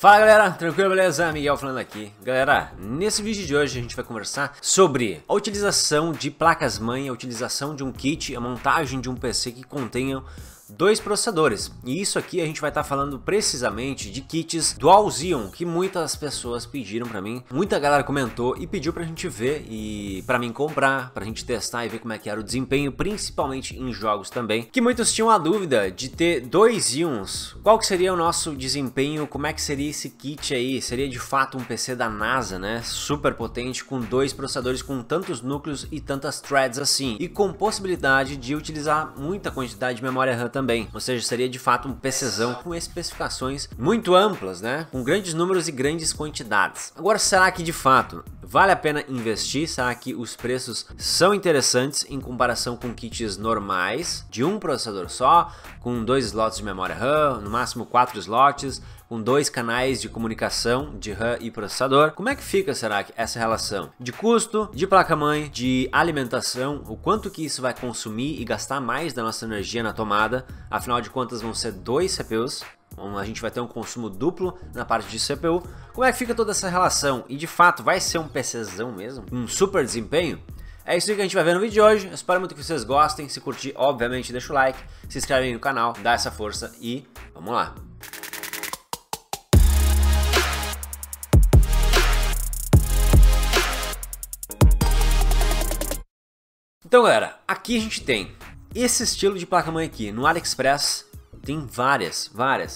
Fala galera, tranquilo, beleza? Miguel falando aqui. Galera, nesse vídeo de hoje a gente vai conversar sobre a utilização de placas-mãe, a utilização de um kit, a montagem de um PC que contenham dois processadores. E isso aqui a gente vai estar falando precisamente de kits Dual Xeon, que muitas pessoas pediram pra mim. Muita galera comentou e pediu pra gente ver e pra mim comprar, pra gente testar e ver como é que era o desempenho, principalmente em jogos também. Que muitos tinham a dúvida de ter dois Xeons. Qual que seria o nosso desempenho? Como é que seria esse kit aí? Seria de fato um PC da NASA, né? Super potente, com dois processadores com tantos núcleos e tantas threads assim. E com possibilidade de utilizar muita quantidade de memória RAM também, ou seja, seria de fato um PCzão com especificações muito amplas, né? Com grandes números e grandes quantidades. Agora, será que de fato vale a pena investir? Será que os preços são interessantes em comparação com kits normais de um processador só, com dois slots de memória RAM, no máximo 4 slots, com dois canais de comunicação de RAM e processador? Como é que fica, será que essa relação de custo, de placa-mãe, de alimentação, o quanto que isso vai consumir e gastar mais da nossa energia na tomada? Afinal de contas vão ser dois CPUs, a gente vai ter um consumo duplo na parte de CPU. Como é que fica toda essa relação? E de fato vai ser um PCzão mesmo? Um super desempenho? É isso que a gente vai ver no vídeo de hoje. Eu espero muito que vocês gostem. Se curtir, obviamente deixa o like, se inscreve aí no canal, dá essa força e vamos lá. Então galera, aqui a gente tem esse estilo de placa-mãe aqui. No AliExpress tem várias,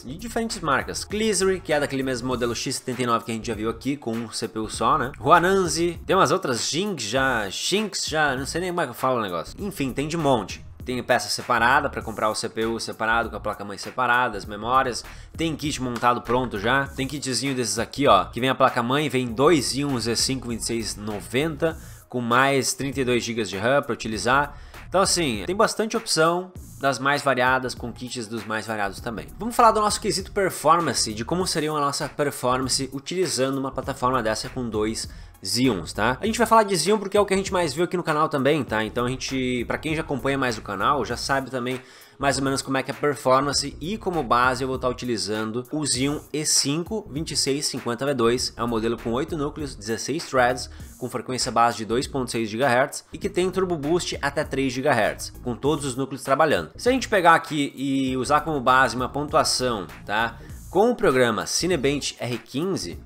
de diferentes marcas. Clisery, que é daquele mesmo modelo X79 que a gente já viu aqui, com um CPU só, né? Huananzi, tem umas outras, Shinx já, não sei nem como é que eu falo o negócio. Enfim, tem de monte. Tem peça separada para comprar o CPU separado, com a placa-mãe separada, as memórias. Tem kit montado pronto já. Tem kitzinho desses aqui, ó, que vem a placa-mãe, vem dois Xeon Z5 2690, com mais 32 GB de RAM para utilizar. Então assim, tem bastante opção das mais variadas, com kits dos mais variados também. Vamos falar do nosso quesito performance, de como seria a nossa performance utilizando uma plataforma dessa com dois Xeons, tá? A gente vai falar de Xeon porque é o que a gente mais viu aqui no canal também, tá? Então a gente, pra quem já acompanha mais o canal, já sabe também mais ou menos como é que é a performance, e como base eu vou estar utilizando o Xeon E5 2650V2, é um modelo com 8 núcleos, 16 threads, com frequência base de 2.6 GHz e que tem turbo boost até 3 GHz, com todos os núcleos trabalhando. Se a gente pegar aqui e usar como base uma pontuação, tá? Com o programa Cinebench R15,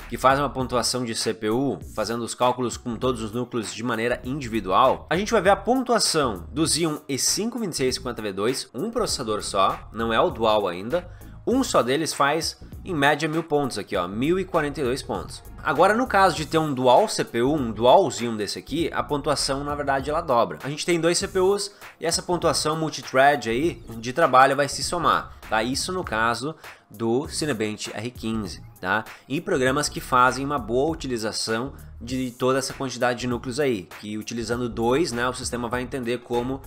que faz uma pontuação de CPU, fazendo os cálculos com todos os núcleos de maneira individual, a gente vai ver a pontuação do Xeon E5 2650V2, um processador só, não é o dual ainda. Um só deles faz, em média, 1000 pontos aqui, ó, 1042 pontos. Agora, no caso de ter um dual CPU, um dual Xeon desse aqui, a pontuação, na verdade, ela dobra. A gente tem dois CPUs e essa pontuação multithread aí de trabalho vai se somar, tá? Isso no caso do Cinebench R15, tá? E programas que fazem uma boa utilização de toda essa quantidade de núcleos aí, que utilizando dois, né, o sistema vai entender como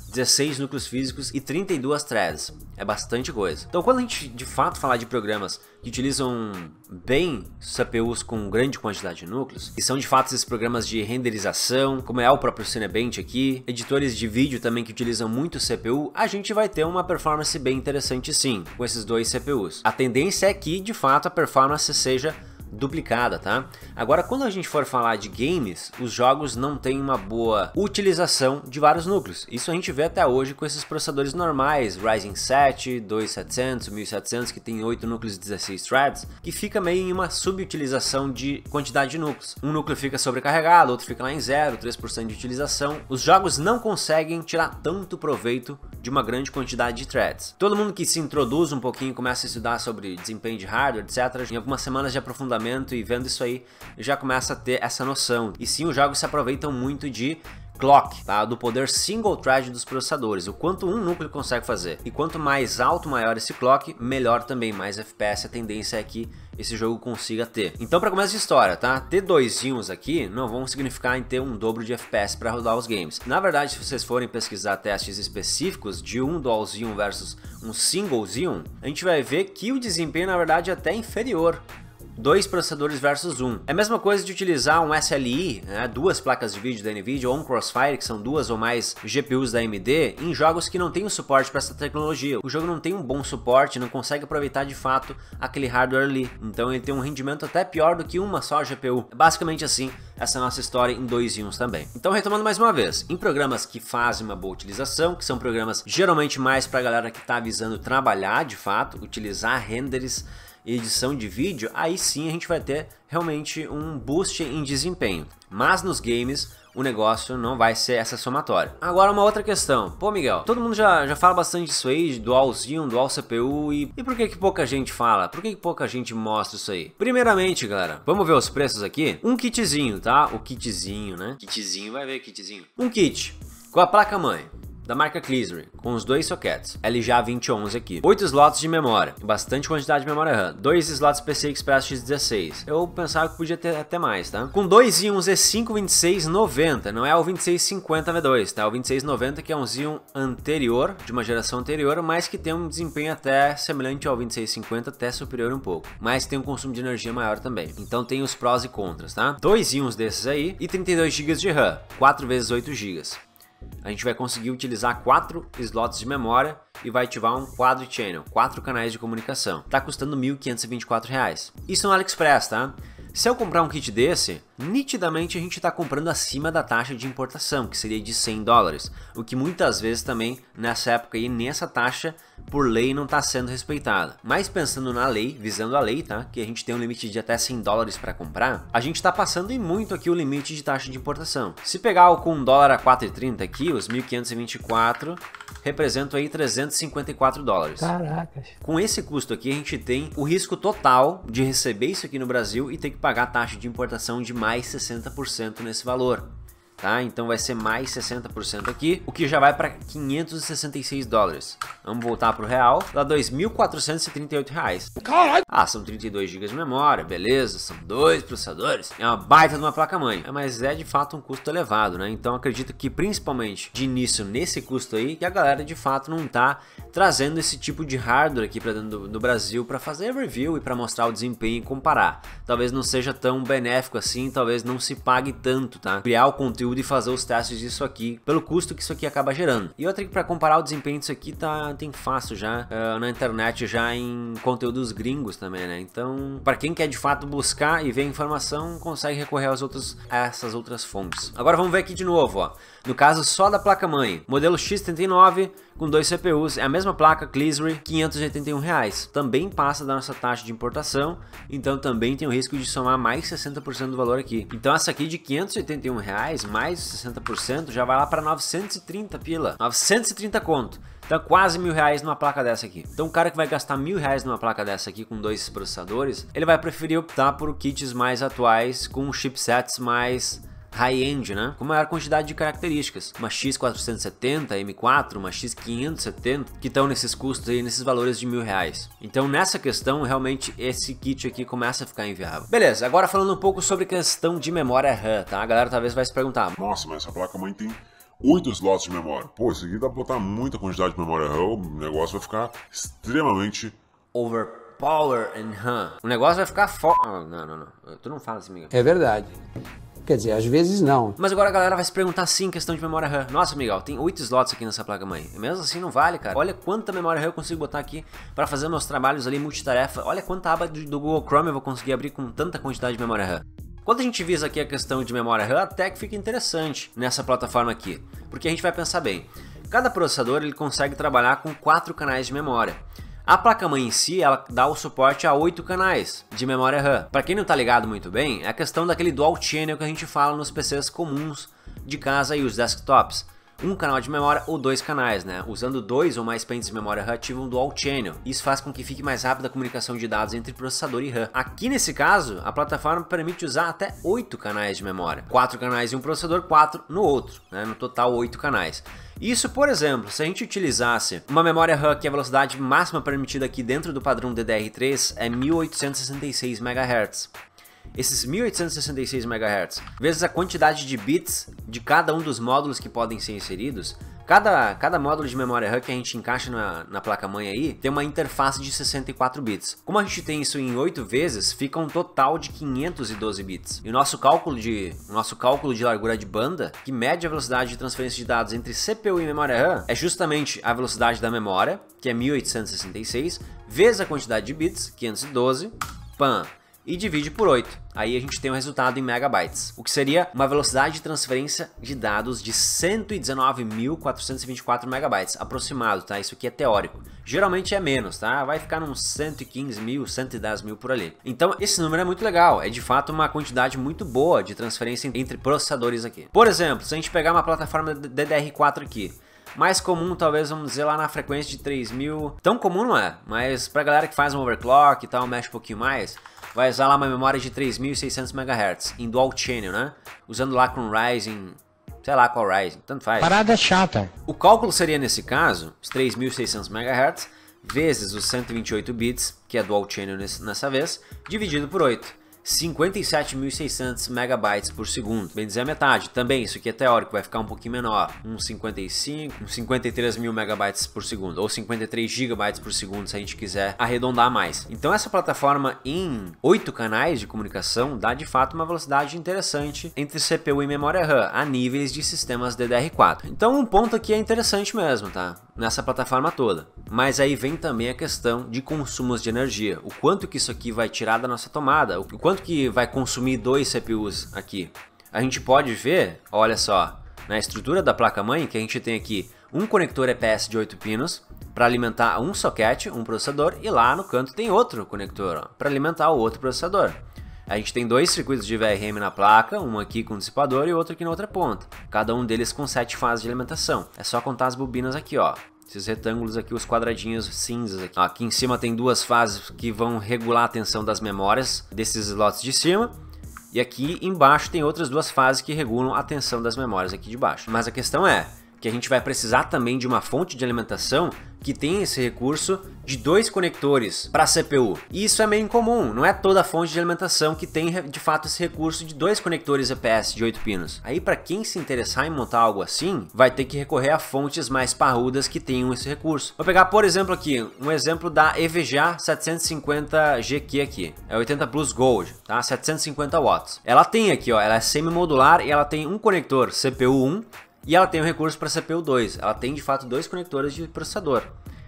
16 núcleos físicos e 32 threads. É bastante coisa. Então quando a gente de fato falar de programas que utilizam bem CPUs com grande quantidade de núcleos, e são de fato esses programas de renderização, como é o próprio Cinebench aqui, editores de vídeo também que utilizam muito CPU, a gente vai ter uma performance bem interessante sim, com esses dois CPUs. A tendência é que de fato a performance seja duplicada, tá? Agora, quando a gente for falar de games, os jogos não têm uma boa utilização de vários núcleos. Isso a gente vê até hoje com esses processadores normais, Ryzen 7, 2700, 1700, que tem 8 núcleos e 16 threads, que fica meio em uma subutilização de quantidade de núcleos. Um núcleo fica sobrecarregado, outro fica lá em 0, 3% de utilização. Os jogos não conseguem tirar tanto proveito de uma grande quantidade de threads. Todo mundo que se introduz um pouquinho, começa a estudar sobre desempenho de hardware, etc., em algumas semanas de aprofundamento e vendo isso aí, já começa a ter essa noção. E sim, os jogos se aproveitam muito de clock, tá? Do poder single thread dos processadores, o quanto um núcleo consegue fazer. E quanto mais alto, maior esse clock, melhor também, mais FPS a tendência é que esse jogo consiga ter. Então, para começo de história, tá? Ter dois Xeons aqui não vão significar em ter um dobro de FPS para rodar os games. Na verdade, se vocês forem pesquisar testes específicos de um Dual Xeon versus um Single Xeon, a gente vai ver que o desempenho, na verdade, é até inferior 2 processadores versus 1. É a mesma coisa de utilizar um SLI, né, 2 placas de vídeo da Nvidia, ou um Crossfire, que são 2 ou mais GPUs da AMD, em jogos que não tem o suporte para essa tecnologia. O jogo não tem um bom suporte, não consegue aproveitar de fato aquele hardware ali. Então ele tem um rendimento até pior do que uma só GPU. É basicamente assim essa nossa história em 2 em 1 também. Então, retomando mais uma vez, em programas que fazem uma boa utilização, que são programas geralmente mais para a galera que está visando trabalhar de fato, utilizar renders e edição de vídeo, aí sim a gente vai ter realmente um boost em desempenho. Mas nos games o negócio não vai ser essa somatória. Agora uma outra questão. Pô, Miguel, todo mundo já fala bastante disso aí, de Dual Xeon, Dual CPU, e por que pouca gente fala? Por que pouca gente mostra isso aí? Primeiramente, galera, vamos ver os preços aqui? Um kitzinho, tá? O kitzinho, né? Kitzinho, vai ver kitzinho. Um kit com a placa-mãe da marca Clisery, com os 2 sockets, LGA 2011 aqui, 8 slots de memória, bastante quantidade de memória RAM, 2 slots PCI Express X16, eu pensava que podia ter até mais, tá? Com 2 Xeon Z5 2690, não é o 2650 V2, tá? O 2690 que é um Xeon anterior, de uma geração anterior, mas que tem um desempenho até semelhante ao 2650, até superior um pouco, mas tem um consumo de energia maior também, então tem os prós e contras, tá? 2 Xeons desses aí e 32 GB de RAM, 4 × 8 GB. A gente vai conseguir utilizar 4 slots de memória e vai ativar um quad channel, 4 canais de comunicação. Tá custando R$ 1.524. Isso no AliExpress, tá? Se eu comprar um kit desse, nitidamente a gente está comprando acima da taxa de importação, que seria de $100, o que muitas vezes também nessa época aí, nessa taxa, por lei não está sendo respeitada. Mas pensando na lei, visando a lei, tá? Que a gente tem um limite de até $100 para comprar, a gente está passando em muito aqui o limite de taxa de importação. Se pegar com um dólar a 4,30 aqui, os 1.524 representam aí $354. Caracas. Com esse custo aqui a gente tem o risco total de receber isso aqui no Brasil e ter que pagar a taxa de importação de mais 60% nesse valor. Tá? Então vai ser mais 60% aqui, o que já vai para $566. Vamos voltar para o real, dá R$2.438. Caralho! Ah, são 32 GB de memória, beleza, são 2 processadores, é uma baita de uma placa-mãe, mas é de fato um custo elevado, né? Então acredito que principalmente de início nesse custo aí, que a galera de fato não tá trazendo esse tipo de hardware aqui para dentro do Brasil para fazer review e para mostrar o desempenho e comparar. Talvez não seja tão benéfico assim, talvez não se pague tanto, tá? Criar o conteúdo e fazer os testes disso aqui, pelo custo que isso aqui acaba gerando. E outra que para comparar o desempenho disso aqui tem fácil já na internet, já em conteúdos gringos também, né? Então, para quem quer de fato buscar e ver informação, consegue recorrer a essas outras fontes. Agora vamos ver aqui de novo, ó. No caso só da placa-mãe, modelo X79 com 2 CPUs, é a mesma placa Clisery, R$581. Também passa da nossa taxa de importação, então também tem o risco de somar mais 60% do valor aqui. Então essa aqui de R$581, mais 60%, já vai lá para 930 pila, 930 conto. Então quase R$1.000 numa placa dessa aqui. Então o cara que vai gastar R$1.000 numa placa dessa aqui com 2 processadores, ele vai preferir optar por kits mais atuais com chipsets mais high-end, né? Com maior quantidade de características. Uma X470, M4, uma X570, que estão nesses custos aí, nesses valores de R$1.000. Então nessa questão, realmente, esse kit aqui começa a ficar inviável. Beleza, agora falando um pouco sobre questão de memória RAM, tá? A galera talvez vai se perguntar: nossa, mas essa placa-mãe tem 8 slots de memória. Pô, isso aqui dá pra botar muita quantidade de memória RAM, o negócio vai ficar extremamente overpower and RAM. O negócio vai ficar não. Tu não fala assim, Miguel. É verdade. Quer dizer, às vezes não. Mas agora a galera vai se perguntar sim, questão de memória RAM. Nossa, Miguel, tem 8 slots aqui nessa placa-mãe. Mesmo assim não vale, cara. Olha quanta memória RAM eu consigo botar aqui para fazer meus trabalhos ali multitarefa. Olha quanta aba do Google Chrome eu vou conseguir abrir com tanta quantidade de memória RAM. Quando a gente visa aqui a questão de memória RAM, até que fica interessante nessa plataforma aqui. Porque a gente vai pensar bem. Cada processador ele consegue trabalhar com 4 canais de memória. A placa-mãe em si, ela dá o suporte a 8 canais de memória RAM. Para quem não tá ligado muito bem, é a questão daquele dual channel que a gente fala nos PCs comuns de casa e os desktops. Um canal de memória ou 2 canais, né? Usando 2 ou mais pentes de memória RAM, ativa um dual channel. Isso faz com que fique mais rápida a comunicação de dados entre processador e RAM. Aqui nesse caso, a plataforma permite usar até 8 canais de memória. 4 canais em um processador, 4 no outro, né? No total 8 canais. Isso, por exemplo, se a gente utilizasse uma memória RAM que a velocidade máxima permitida aqui dentro do padrão DDR3 é 1866 MHz. Esses 1866 MHz, vezes a quantidade de bits de cada um dos módulos que podem ser inseridos, Cada módulo de memória RAM que a gente encaixa na placa-mãe aí tem uma interface de 64 bits. Como a gente tem isso em 8 vezes, fica um total de 512 bits. E o nosso cálculo de largura de banda, que mede a velocidade de transferência de dados entre CPU e memória RAM, é justamente a velocidade da memória, que é 1866, vezes a quantidade de bits, 512, e divide por 8. Aí a gente tem o resultado em megabytes, o que seria uma velocidade de transferência de dados de 119.424 megabytes, aproximado, tá? Isso aqui é teórico. Geralmente é menos, tá? Vai ficar uns 115 mil, 110 mil por ali. Então esse número é muito legal, é de fato uma quantidade muito boa de transferência entre processadores aqui. Por exemplo, se a gente pegar uma plataforma DDR4 aqui, mais comum, talvez, vamos dizer, lá na frequência de 3000. Tão comum não é, mas pra galera que faz um overclock e tal, mexe um pouquinho mais, vai usar lá uma memória de 3600 MHz em dual channel, né? Usando lá com Ryzen, sei lá qual Ryzen, tanto faz. Parada chata. O cálculo seria, nesse caso, os 3600 MHz vezes os 128 bits, que é dual channel nessa vez, dividido por 8. 57.600 megabytes por segundo, bem dizer a metade. Também isso aqui é teórico, vai ficar um pouquinho menor, uns 53 mil megabytes por segundo, ou 53 gigabytes por segundo se a gente quiser arredondar mais. Então essa plataforma em 8 canais de comunicação dá de fato uma velocidade interessante entre CPU e memória RAM, a níveis de sistemas DDR4. Então um ponto aqui é interessante mesmo, tá? Nessa plataforma toda. Mas aí vem também a questão de consumos de energia, o quanto que isso aqui vai tirar da nossa tomada, o quanto que vai consumir 2 CPUs aqui. A gente pode ver, olha só, na estrutura da placa-mãe que a gente tem aqui um conector EPS de 8 pinos para alimentar um socket, um processador, e lá no canto tem outro conector para alimentar o outro processador. A gente tem 2 circuitos de VRM na placa, um aqui com dissipador e outro aqui na outra ponta, cada um deles com 7 fases de alimentação. É só contar as bobinas aqui, ó. Esses retângulos aqui, os quadradinhos cinzas aqui. Aqui em cima tem 2 fases que vão regular a tensão das memórias desses slots de cima. E aqui embaixo tem outras 2 fases que regulam a tensão das memórias aqui de baixo. Mas a questão é que a gente vai precisar também de uma fonte de alimentação que tem esse recurso de 2 conectores para a CPU. E isso é meio incomum, não é toda a fonte de alimentação que tem de fato esse recurso de 2 conectores EPS de 8 pinos. Aí para quem se interessar em montar algo assim, vai ter que recorrer a fontes mais parrudas que tenham esse recurso. Vou pegar por exemplo aqui, um exemplo da EVGA 750GQ aqui, é 80 Plus Gold, tá? 750 watts. Ela tem aqui, ó, ela é semi-modular e ela tem um conector CPU 1, e ela tem um recurso para CPU 2, ela tem de fato 2 conectores de processador.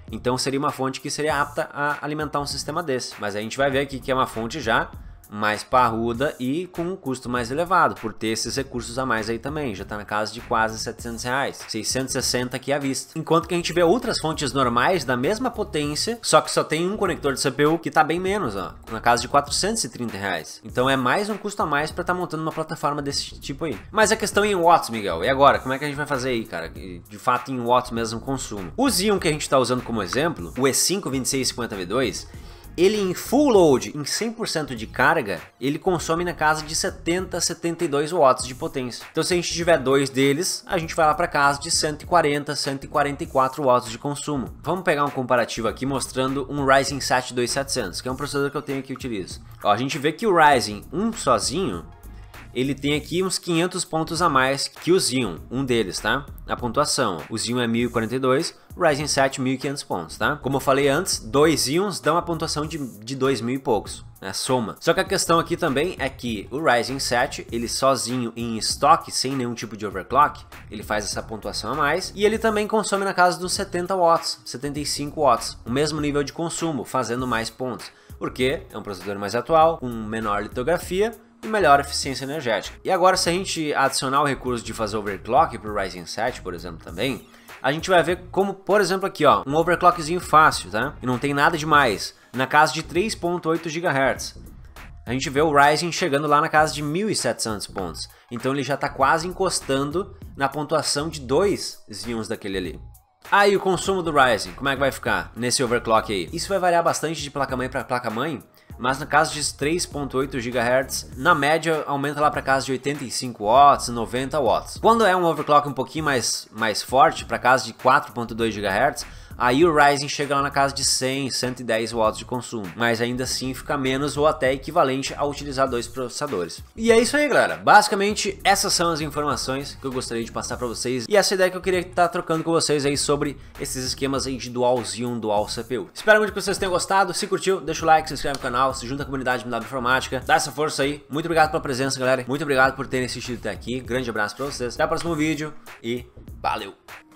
Então seria uma fonte que seria apta a alimentar um sistema desse. Mas a gente vai ver aqui que é uma fonte já mais parruda e com um custo mais elevado, por ter esses recursos a mais aí também, já está na casa de quase R$700, 660 aqui à vista. Enquanto que a gente vê outras fontes normais da mesma potência, só que só tem um conector de CPU que está bem menos, ó, na casa de R$430. Então é mais um custo a mais para estar montando uma plataforma desse tipo aí. Mas a questão é em watts, Miguel, e agora? Como é que a gente vai fazer aí, cara? De fato em watts mesmo o consumo. O Xeon que a gente está usando como exemplo, o E5 2650V2, ele em full load, em 100% de carga, ele consome na casa de 70 a 72 watts de potência. Então se a gente tiver 2 deles, a gente vai lá para casa de 140, 144 watts de consumo. Vamos pegar um comparativo aqui mostrando um Ryzen 7 2700, que é um processador que eu tenho aqui e utilizo. Ó, a gente vê que o Ryzen 1 sozinho, ele tem aqui uns 500 pontos a mais que o Xeon, um deles, tá? A pontuação, o Xeon é 1042, o Ryzen 7 1500 pontos, tá? Como eu falei antes, 2 Xeons dão uma pontuação de 2000 e poucos, né? Soma. Só que a questão aqui também é que o Ryzen 7, ele sozinho em estoque, sem nenhum tipo de overclock, ele faz essa pontuação a mais, e ele também consome na casa dos 70 watts, 75 watts, o mesmo nível de consumo, fazendo mais pontos, porque é um processador mais atual, com menor litografia, e melhor eficiência energética. E agora se a gente adicionar o recurso de fazer overclock para o Ryzen 7, por exemplo, também, a gente vai ver como, por exemplo, aqui, ó, um overclockzinho fácil, tá? E não tem nada demais, na casa de 3.8 GHz. A gente vê o Ryzen chegando lá na casa de 1700 pontos. Então ele já está quase encostando na pontuação de 2 Xeons daquele ali. Aí o consumo do Ryzen, como é que vai ficar nesse overclock aí? Isso vai variar bastante de placa-mãe para placa-mãe, mas na casa de 3.8 GHz, na média aumenta lá para casa de 85 watts, 90 watts. Quando é um overclock um pouquinho mais forte, para casa de 4.2 GHz, aí o Ryzen chega lá na casa de 100, 110 watts de consumo, mas ainda assim fica menos ou até equivalente a utilizar 2 processadores. E é isso aí, galera. Basicamente, essas são as informações que eu gostaria de passar para vocês e essa ideia que eu queria estar trocando com vocês aí sobre esses esquemas aí de Dual Xeon, Dual CPU. Espero muito que vocês tenham gostado. Se curtiu, deixa o like, se inscreve no canal, se junta à comunidade MW Informática, dá essa força aí. Muito obrigado pela presença, galera. Muito obrigado por terem assistido até aqui. Grande abraço para vocês. Até o próximo vídeo e valeu!